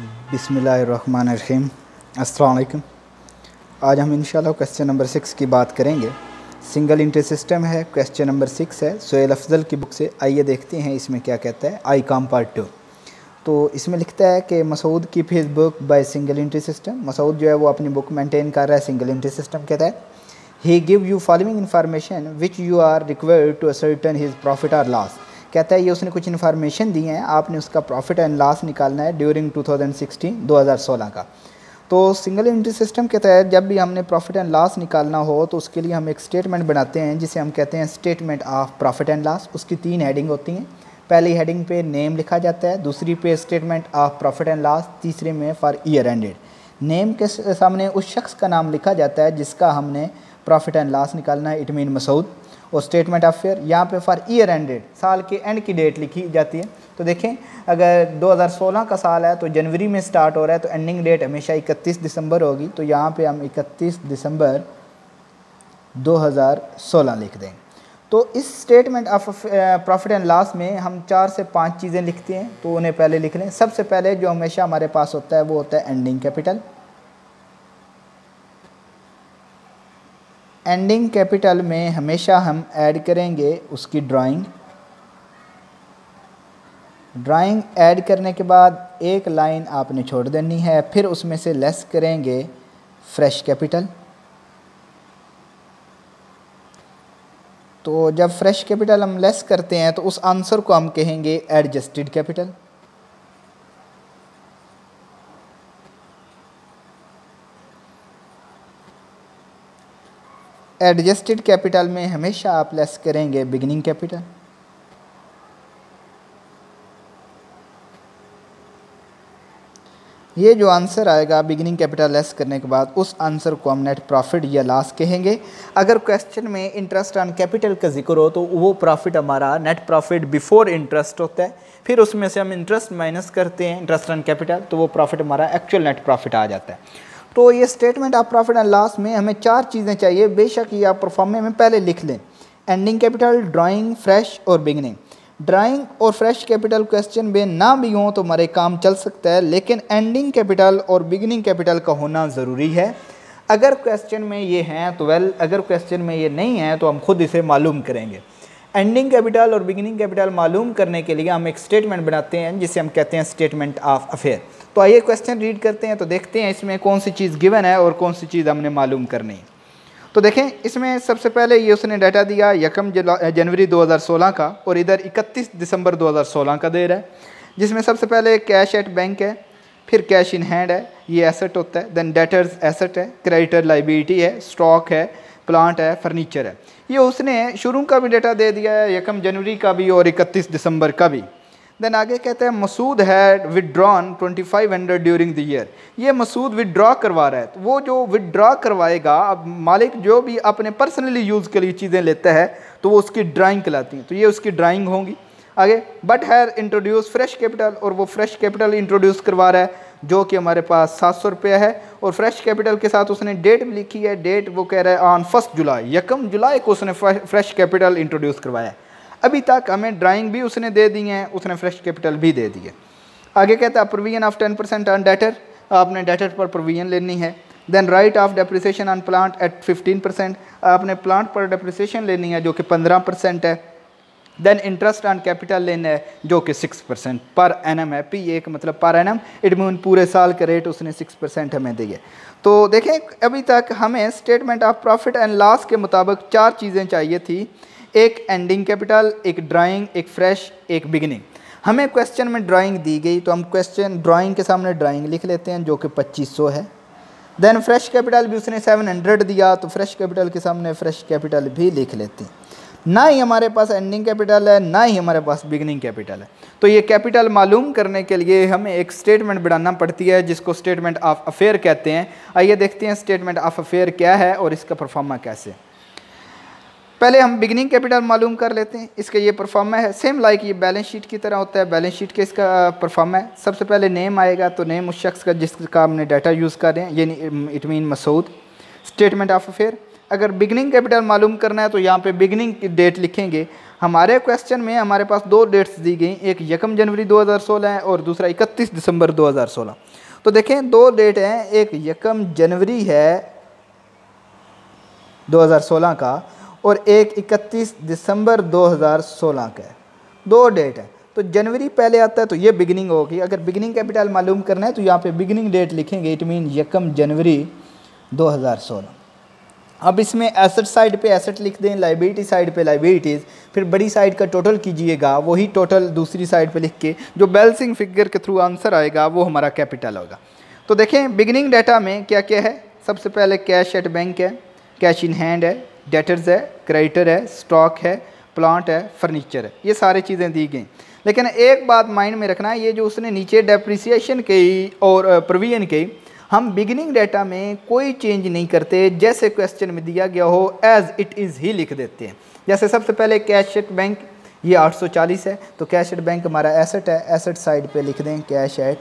बिस्मिल्लाहिर्रहमानिर्रहीम। अस्सलाम वालेकुम। आज हम इंशाल्लाह क्वेश्चन नंबर 6 की बात करेंगे। सिंगल इंटरेस्ट सिस्टम है, क्वेश्चन नंबर 6 है सुहेल अफजल की बुक से। आइए देखते हैं इसमें क्या कहता है। I com part 2। तो इसमें लिखता है कि मसूद की his book by single interest system. Masood जो है वो अपनी बुक मेंटेन कर रहा है सिंगल इंटरेस्ट सिस्टम के तहत। He give you following information which you are required to ascertain his profit और लॉस। कहता है ये उसने कुछ इन्फॉर्मेशन दी हैं, आपने उसका प्रॉफिट एंड लॉस निकालना है ड्यूरिंग 2016 का। तो सिंगल इंटरेस्ट सिस्टम के तहत जब भी हमने प्रॉफिट एंड लॉस निकालना हो तो उसके लिए हम एक स्टेटमेंट बनाते हैं जिसे हम कहते हैं statement of profit and loss. उसकी 3 हेडिंग होती हैं। पहली हेडिंग पे नेम लिखा जाता है, दूसरी पे statement of profit and loss, तीसरे में फॉर ईयर एंडेड। नेम के सामने उस शख्स का नाम लिखा जाता है जिसका हमने प्रॉफिट एंड लॉस निकालना है, इट मीन मसूद। और स्टेटमेंट ऑफ फेयर यहाँ पे फॉर ईयर एंडेड, साल के एंड की डेट लिखी जाती है। तो देखें अगर 2016 का साल है तो जनवरी में स्टार्ट हो रहा है तो एंडिंग डेट हमेशा 31 दिसंबर होगी। तो यहाँ पे हम 31 दिसंबर 2016 लिख दें। तो इस statement of profit and loss में हम 4 से 5 चीज़ें लिखते हैं, तो उन्हें पहले लिख लें। सबसे पहले जो हमेशा हमारे पास होता है वो होता है एंडिंग कैपिटल। एंडिंग कैपिटल में हमेशा हम ऐड करेंगे उसकी ड्राइंग ऐड करने के बाद एक लाइन आपने छोड़ देनी है, फिर उसमें से लेस करेंगे फ्रेश कैपिटल। तो जब फ्रेश कैपिटल हम लेस करते हैं तो उस आंसर को हम कहेंगे एडजस्टेड कैपिटल। एडजस्टेड कैपिटल में हमेशा आप लेस करेंगे बिगिनिंग कैपिटल। ये जो आंसर आएगा बिगिनिंग कैपिटल लेस करने के बाद उस आंसर को हम नेट प्रॉफिट या लॉस कहेंगे। अगर क्वेश्चन में इंटरेस्ट ऑन कैपिटल का जिक्र हो तो वो प्रॉफिट हमारा नेट प्रॉफिट बिफोर इंटरेस्ट होता है। फिर उसमें से हम इंटरेस्ट माइनस करते हैं इंटरेस्ट ऑन कैपिटल, तो वो प्रॉफिट हमारा एक्चुअल नेट प्रॉफिट आ जाता है। तो ये statement of profit and loss में हमें 4 चीज़ें चाहिए। बेशक ये आप परफॉर्मे में पहले लिख लें, एंडिंग कैपिटल, ड्राइंग, फ्रेश और बिगनिंग। ड्राइंग और फ्रेश कैपिटल क्वेश्चन में ना भी हों तो हमारे काम चल सकता है, लेकिन एंडिंग कैपिटल और बिगिनिंग कैपिटल का होना ज़रूरी है। अगर क्वेश्चन में ये हैं तो वेल, अगर क्वेश्चन में ये नहीं है तो हम खुद इसे मालूम करेंगे। एंडिंग कैपिटल और बिगिनिंग कैपिटल मालूम करने के लिए हम एक स्टेटमेंट बनाते हैं जिसे हम कहते हैं स्टेटमेंट ऑफ अफेयर। तो आइए क्वेश्चन रीड करते हैं, तो देखते हैं इसमें कौन सी चीज़ गिवन है और कौन सी चीज़ हमने मालूम करनी है। तो देखें इसमें सबसे पहले ये उसने डाटा दिया 1 जनवरी 2016 का और इधर 31 दिसंबर 2016 का दे रहा है, जिसमें सबसे पहले कैश एट बैंक है, फिर कैश इन हैंड है, ये एसेट होता है। देन डेटर्स एसेट है, क्रेडिटर लाइबिलिटी है, स्टॉक है, प्लांट है, फर्नीचर है। ये उसने शुरू का भी डाटा दे दिया है, 1 जनवरी का भी और 31 दिसंबर का भी। देन आगे कहते हैं Masood had withdrawn 2500 during the year. ये मसूद विदड्रॉ करवा रहा है, तो वो जो विदड्रॉ करवाएगा, अब मालिक जो भी अपने पर्सनली यूज़ के लिए चीज़ें लेता है तो वो उसकी ड्राइंग कहलाती हैं, तो ये उसकी ड्राइंग होंगी। आगे but here introduce fresh capital, और वो फ्रेश कैपिटल इंट्रोड्यूस करवा रहा है जो कि हमारे पास 700 रुपया है। और फ्रेश कैपिटल के साथ उसने डेट भी लिखी है, डेट वो कह रहा है ऑन 1 जुलाई, 1 जुलाई को उसने फ्रेश कैपिटल इंट्रोड्यूस करवाया है। अभी तक हमें ड्राइंग भी उसने दे दी है, उसने फ्रेश कैपिटल भी दे दी है। आगे कहता है प्रोविजन ऑफ 10% ऑन डेटर, आपने डेटर पर प्रोविजन लेनी है। Then write off depreciation on plant at 15%, आपने प्लांट पर डेप्रिसिएशन लेनी है जो कि 15% है। देन इंटरेस्ट ऑन कैपिटल लेना है जो कि 6% पर एनम है। पी एक मतलब पर एनम, इट मीन पूरे साल का रेट उसने 6% हमें दिए। तो देखें अभी तक हमें statement of profit and loss के मुताबिक 4 चीज़ें चाहिए थी, एक एंडिंग कैपिटल, एक ड्राइंग, एक फ्रेश, एक बिगिनिंग। हमें क्वेश्चन में ड्राइंग दी गई तो हम क्वेश्चन ड्राइंग के सामने ड्राइंग लिख लेते हैं जो कि 2500 है। देन फ्रेश कैपिटल भी उसने 700 दिया तो फ्रेश कैपिटल के सामने फ्रेश कैपिटल भी लिख लेते हैं। ना ही हमारे पास एंडिंग कैपिटल है, ना ही हमारे पास बिगिनिंग कैपिटल है। तो ये कैपिटल मालूम करने के लिए हमें एक स्टेटमेंट बनाना पड़ती है जिसको स्टेटमेंट ऑफ अफेयर कहते हैं। आइए देखते हैं स्टेटमेंट ऑफ अफेयर क्या है और इसका परफॉर्मा कैसे। पहले हम बिगिनिंग कैपिटल मालूम कर लेते हैं। इसका ये परफॉर्मा है सेम लाइक ये बैलेंस शीट की तरह होता है। बैलेंस शीट के इसका परफॉर्मा है, सबसे पहले नेम आएगा, तो नेम उस शख्स का जिसका हमने डाटा यूज़ कर रहे हैं, यानी it mean Masood. Statement of affair, अगर बिगनिंग कैपिटल मालूम करना है तो यहाँ पे बिगनिंग की डेट लिखेंगे। हमारे क्वेश्चन में हमारे पास दो डेट्स दी गई, एक 1 जनवरी 2016 है और दूसरा 31 दिसंबर 2016। तो देखें दो डेट हैं, एक 1 जनवरी है 2016 का और एक 31 दिसंबर 2016 का है, दो डेट है। तो जनवरी पहले आता है तो ये बिगिनिंग होगी। अगर बिगिनिंग कैपिटल मालूम करना है तो यहाँ पे बिगिनिंग डेट लिखेंगे, इट मीन 1 जनवरी 2016। अब इसमें एसेट साइड पे एसेट लिख दें, लाइबिलिटी साइड पे लाइबिलिटीज़, फिर बड़ी साइड का टोटल कीजिएगा, वही टोटल दूसरी साइड पे लिख के जो बैलेंसिंग फिगर के थ्रू आंसर आएगा वो हमारा कैपिटल होगा। तो देखें बिगिनिंग डाटा में क्या क्या है। सबसे पहले कैश एट बैंक है, कैश इन हैंड है, डेटर्स है, क्रेडिटर है, स्टॉक है, प्लांट है, फर्नीचर है, ये सारी चीज़ें दी गई। लेकिन एक बात माइंड में रखना है, ये जो उसने नीचे डेप्रिसिएशन की और प्रोविजन की, हम बिगिनिंग डाटा में कोई चेंज नहीं करते, जैसे क्वेश्चन में दिया गया हो एज इट इज़ ही लिख देते हैं। जैसे सबसे पहले कैश एट बैंक, ये 840 है तो कैश एट बैंक हमारा एसेट है, एसेट साइड पे लिख दें कैश एट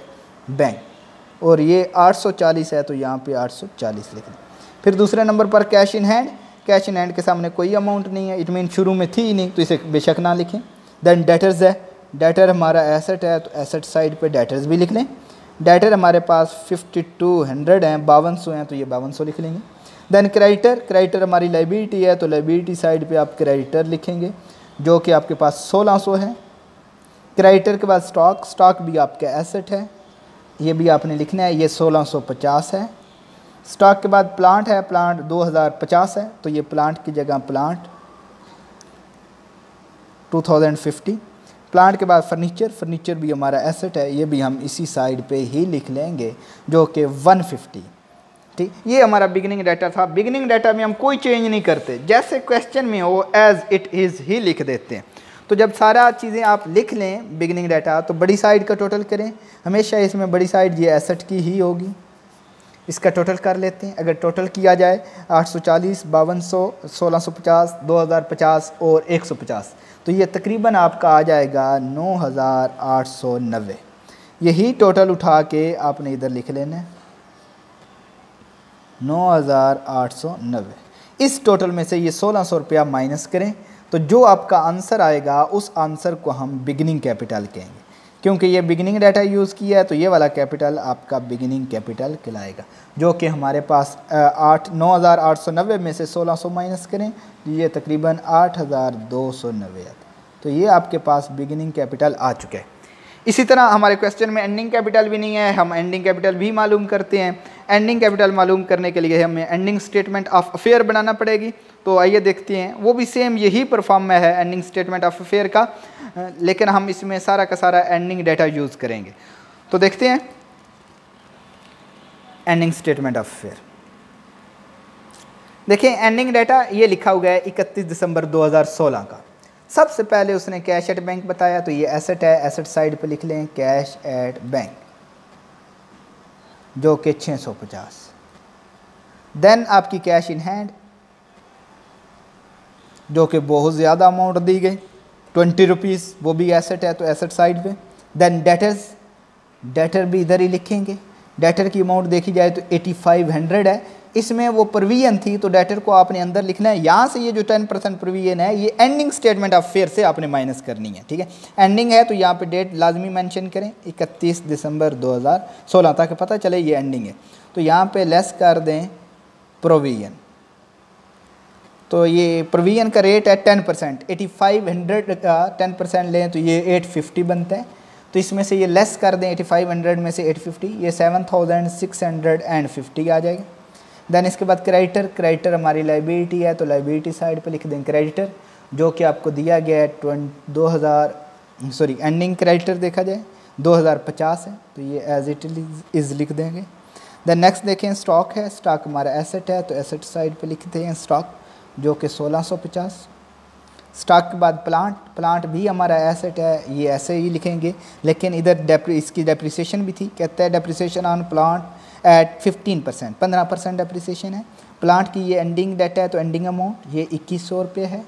बैंक, और ये 840 है तो यहाँ पे 840 लिख दें। फिर दूसरे नंबर पर cash in hand, cash in hand के सामने कोई अमाउंट नहीं है, इट मीन शुरू में थी ही नहीं तो इसे बेशक ना लिखें। देन डेटर्स है, डेटर हमारा एसेट है तो एसेट साइड पे डेटर्स भी लिख लें। डेटर हमारे पास 5200 हैं, 5200 हैं तो ये 5200 लिख लेंगे। देन क्रेडिटर, क्रेडिटर हमारी लाइबिलिटी है तो लाइबिलिटी साइड पे आप क्रेडिटर लिखेंगे जो कि आपके पास 1600 है। क्रेडिटर के बाद स्टॉक, स्टॉक भी आपका एसेट है, ये भी आपने लिखना है, ये 1650 है। स्टॉक के बाद प्लांट है, प्लांट 2050 है तो ये प्लांट की जगह प्लांट 2050। प्लांट के बाद फर्नीचर, फर्नीचर भी हमारा एसेट है, ये भी हम इसी साइड पे ही लिख लेंगे जो कि 150। ठीक, ये हमारा बिगिनिंग डाटा था। बिगिनिंग डाटा में हम कोई चेंज नहीं करते, जैसे क्वेश्चन में हो एज इट इज़ ही लिख देते हैं। तो जब सारा चीज़ें आप लिख लें बिगिनिंग डाटा तो बड़ी साइड का टोटल करें, हमेशा इसमें बड़ी साइड ये एसेट की ही होगी, इसका टोटल कर लेते हैं। अगर टोटल किया जाए 840, 5200, 1650, 2050 और 150 तो ये तकरीबन आपका आ जाएगा 9890। यही टोटल उठा के आपने इधर लिख लेना है 9890। इस टोटल में से ये 1600 रुपया माइनस करें तो जो आपका आंसर आएगा उस आंसर को हम बिगिनिंग कैपिटल कहेंगे। क्योंकि ये बिगिनिंग डाटा यूज़ किया है तो ये वाला कैपिटल आपका बिगिनिंग कैपिटल कहलाएगा, जो कि हमारे पास 9890 में से 1600 माइनस करें तो ये तकरीबन 8290 आता। तो ये आपके पास बिगिनिंग कैपिटल आ चुका है। इसी तरह हमारे क्वेश्चन में एंडिंग कैपिटल भी नहीं है, हम एंडिंग कैपिटल भी मालूम करते हैं। एंडिंग कैपिटल मालूम करने के लिए हमें एंडिंग स्टेटमेंट ऑफ अफेयर बनाना पड़ेगी। तो आइए देखते हैं, वो भी सेम यही परफॉर्म में है एंडिंग स्टेटमेंट ऑफ अफेयर का, लेकिन हम इसमें सारा का सारा एंडिंग डाटा यूज़ करेंगे। तो देखते हैं एंडिंग स्टेटमेंट ऑफ अफेयर। देखें एंडिंग डाटा ये लिखा हुआ है 31 दिसंबर 2016 का। सबसे पहले उसने कैश एट बैंक बताया तो ये एसेट है, एसेट साइड पे लिख लें कैश एट बैंक जो कि 650। देन आपकी कैश इन हैंड जो कि बहुत ज़्यादा अमाउंट दी गई 20 रुपीज़, वो भी एसेट है तो एसेट साइड पे। देन डेटर्स, डेटर भी इधर ही लिखेंगे। डेटर की अमाउंट देखी जाए तो 8500 है, इसमें वो प्रोविजन थी तो डेटर को आपने अंदर लिखना है। यहाँ से ये जो 10% प्रोविजन है ये एंडिंग स्टेटमेंट ऑफ अफेयर से आपने माइनस करनी है। ठीक है, एंडिंग है तो यहाँ पे डेट लाजमी मेंशन करें 31 दिसंबर 2016 ताकि पता चले ये एंडिंग है। तो यहाँ पे लेस कर दें प्रोविजन, तो ये प्रोविजन का रेट है 10%, 8500 का 10% लें तो ये 850 बनता है। तो इसमें से ये लेस कर दें 8500 में से 850, ये 7650 आ जाएगा। देन इसके बाद क्रेडिटर, क्रेडिटर हमारी लाइबिलिटी है तो लाइबिलिटी साइड पे लिख दें क्रेडिटर जो कि आपको दिया गया है 2000 एंडिंग क्रेडिटर देखा जाए 2050 है तो ये एज इट इज़ लिख देंगे। देन नेक्स्ट देखें स्टॉक है, स्टॉक हमारा एसेट है तो एसेट साइड पे लिखते हैं स्टॉक जो कि 1650। स्टॉक के बाद प्लांट, प्लांट भी हमारा एसेट है, ये ऐसे ही लिखेंगे, लेकिन इधर इसकी डेप्रिसिएशन भी थी, कहता है depreciation on plant at 15%, 15% depreciation है। प्लांट की ये एंडिंग डाटा है तो एंडिंग अमाउंट ये 2100 रुपये है।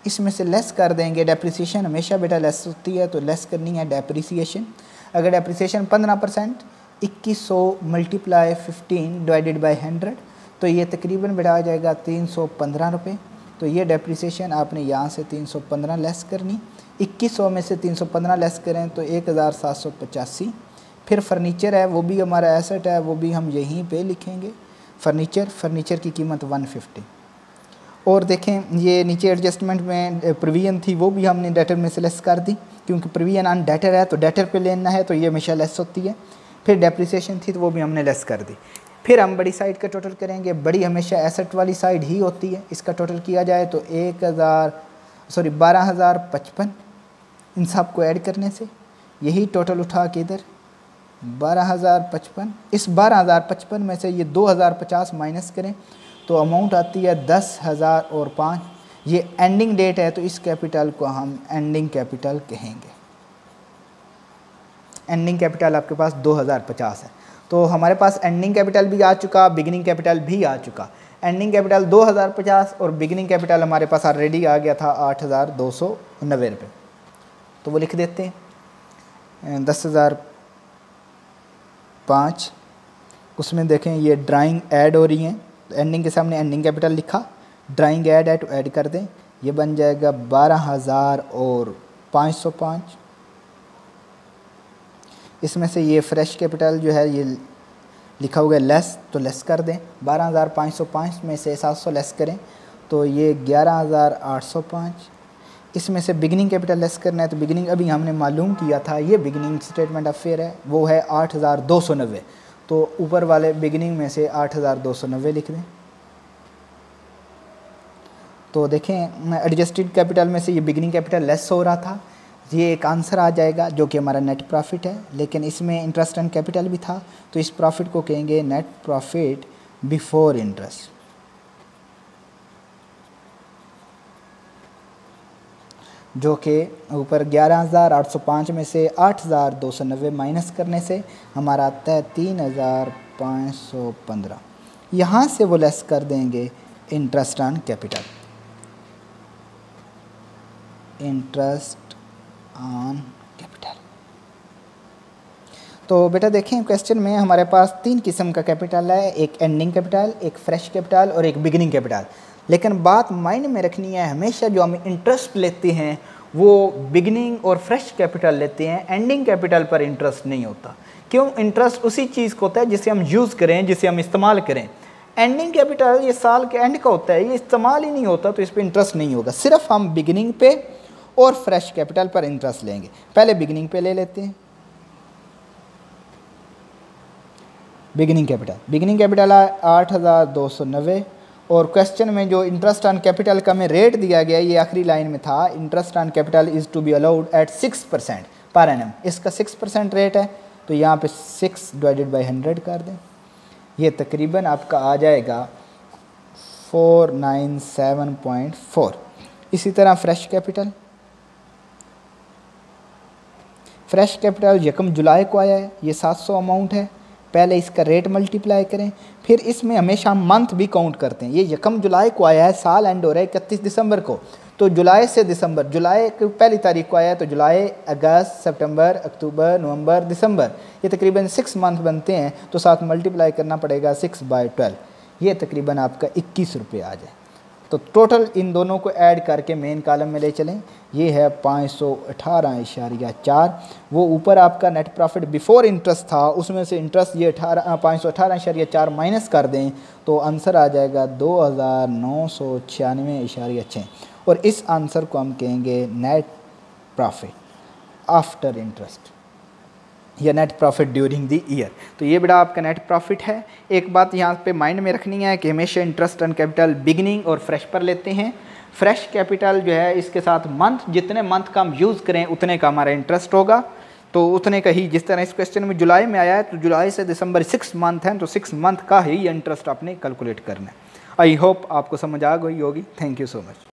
इसमें से लेस कर देंगे, डेप्रिसिएशन हमेशा बेटा लेस होती है तो लेस करनी है डेप्रिसिएशन। अगर डेप्रिसिएशन 15%, 2100 × 15 डिवाइडेड बाई 100 तो ये तकरीबन बेटा आ जाएगा 315 रुपये। तो ये डेप्रिसिएशन आपने यहाँ से 315 लेस करनी, 2100 में से 315 लेस करें तो 1785। फिर फर्नीचर है, वो भी हमारा एसेट है, वो भी हम यहीं पे लिखेंगे। फर्नीचर की कीमत 150। और देखें ये नीचे एडजस्टमेंट में प्रोविजन थी, वो भी हमने डेटर में से लेस कर दी, क्योंकि प्रोविजन अन डेटर है तो डेटर पे लेना है, तो ये हमेशा लेस होती है। फिर डेप्रिसिएशन थी तो वो भी हमने लेस कर दी। फिर हम बड़ी साइड का टोटल करेंगे। बड़ी हमेशा एसेट वाली साइड ही होती है। इसका टोटल किया जाए तो 12,055 इन सब को ऐड करने से यही टोटल उठा के इधर 12,055। इस 12,055 में से ये 2,050 माइनस करें तो अमाउंट आती है 10,005। ये एंडिंग डेट है तो इस कैपिटल को हम एंडिंग कैपिटल कहेंगे। एंडिंग कैपिटल आपके पास 2,050 है, तो हमारे पास एंडिंग कैपिटल भी आ चुका, बिगिनिंग कैपिटल भी आ चुका। एंडिंग कैपिटल 2,050 और बिगिनिंग कैपिटल हमारे पास ऑलरेडी आ गया था 8,290 रुपये। तो वो लिख देते हैं 10,005। उसमें देखें ये ड्राइंग ऐड हो रही हैं, एंडिंग के सामने एंडिंग कैपिटल लिखा, ड्राइंग ऐड है तो ऐड कर दें, ये बन जाएगा 12,505। इसमें से ये फ्रेश कैपिटल जो है ये लिखा हुआ है लेस, तो लेस कर दें। 12,505 में से 700 लेस करें तो ये 11,805। इसमें से बिगिनिंग कैपिटल लेस करना है तो बिगिनिंग अभी हमने मालूम किया था, ये बिगिनिंग स्टेटमेंट ऑफ फेयर है, वो है 8,290। तो ऊपर वाले बिगिनिंग में से 8,290 लिख दें। तो देखें एडजस्टेड कैपिटल में से ये बिगिनिंग कैपिटल लेस हो रहा था, ये एक आंसर आ जाएगा जो कि हमारा नेट प्रॉफिट है। लेकिन इसमें इंटरेस्ट एंड कैपिटल भी था, तो इस प्रॉफिट को कहेंगे नेट प्रॉफिट बिफोर इंटरेस्ट। जो कि ऊपर 11,805 में से 8,290 माइनस करने से हमारा आता है 3,515। यहाँ से वो लेस कर देंगे interest on capital, interest on capital. तो बेटा देखें क्वेश्चन में हमारे पास 3 किस्म का कैपिटल है, एक एंडिंग कैपिटल, एक फ्रेश कैपिटल और एक बिगिनिंग कैपिटल। लेकिन बात माइंड में रखनी है, हमेशा जो हम इंटरेस्ट लेते हैं वो बिगिनिंग और फ्रेश कैपिटल लेते हैं, एंडिंग कैपिटल पर इंटरेस्ट नहीं होता। क्यों? इंटरेस्ट उसी चीज़ को होता है जिसे हम यूज़ करें, जिसे हम इस्तेमाल करें। एंडिंग कैपिटल ये साल के एंड का होता है, ये इस्तेमाल ही नहीं होता, तो इस पर इंटरेस्ट नहीं होगा। सिर्फ हम बिगिनिंग पे और फ्रेश कैपिटल पर इंटरेस्ट लेंगे। पहले बिगिनिंग पे ले लेते हैं। बिगिनिंग कैपिटल 8,290 और क्वेश्चन में जो इंटरेस्ट ऑन कैपिटल का हमें रेट दिया गया, ये आखिरी लाइन में था, interest on capital is to be allowed at 6% per annum. इसका 6% रेट है, तो यहाँ पे 6 डिवाइडेड बाई 100 कर दें, ये तकरीबन आपका आ जाएगा 497.4। इसी तरह फ्रेश कैपिटल यकम जुलाई को आया है, ये 700 अमाउंट है। पहले इसका रेट मल्टीप्लाई करें, फिर इसमें हमेशा हम मंथ भी काउंट करते हैं। ये यकम जुलाई को आया है, साल एंड हो रहा है 31 दिसंबर को, तो जुलाई से दिसंबर, जुलाई की पहली तारीख को आया है तो जुलाई, अगस्त, सितंबर, अक्टूबर, नवंबर, दिसंबर, ये तकरीबन 6 मंथ बनते हैं। तो साथ मल्टीप्लाई करना पड़ेगा 6/12, ये तकरीबन आपका 21 रुपये आ जाए। तो टोटल इन दोनों को ऐड करके मेन कॉलम में ले चलें, ये है 518.4। वो ऊपर आपका नेट प्रॉफिट बिफोर इंटरेस्ट था, उसमें से इंटरेस्ट ये 518.4 माइनस कर दें तो आंसर आ जाएगा 2,996.6। और इस आंसर को हम कहेंगे नेट प्रॉफिट आफ्टर इंटरेस्ट या net profit during the year. तो ये बेटा आपका नेट प्रॉफिट है। एक बात यहाँ पे माइंड में रखनी है कि हमेशा इंटरेस्ट ऑन कैपिटल बिगिनिंग और फ्रेश पर लेते हैं। फ्रेश कैपिटल जो है इसके साथ मंथ, जितने मंथ का हम यूज़ करें उतने का हमारा इंटरेस्ट होगा, तो उतने का ही। जिस तरह इस क्वेश्चन में जुलाई में आया है तो जुलाई से दिसंबर 6 मंथ हैं, तो 6 मंथ का ही इंटरेस्ट आपने कैलकुलेट करना है। आई होप आपको समझ आ गई होगी। Thank you so much.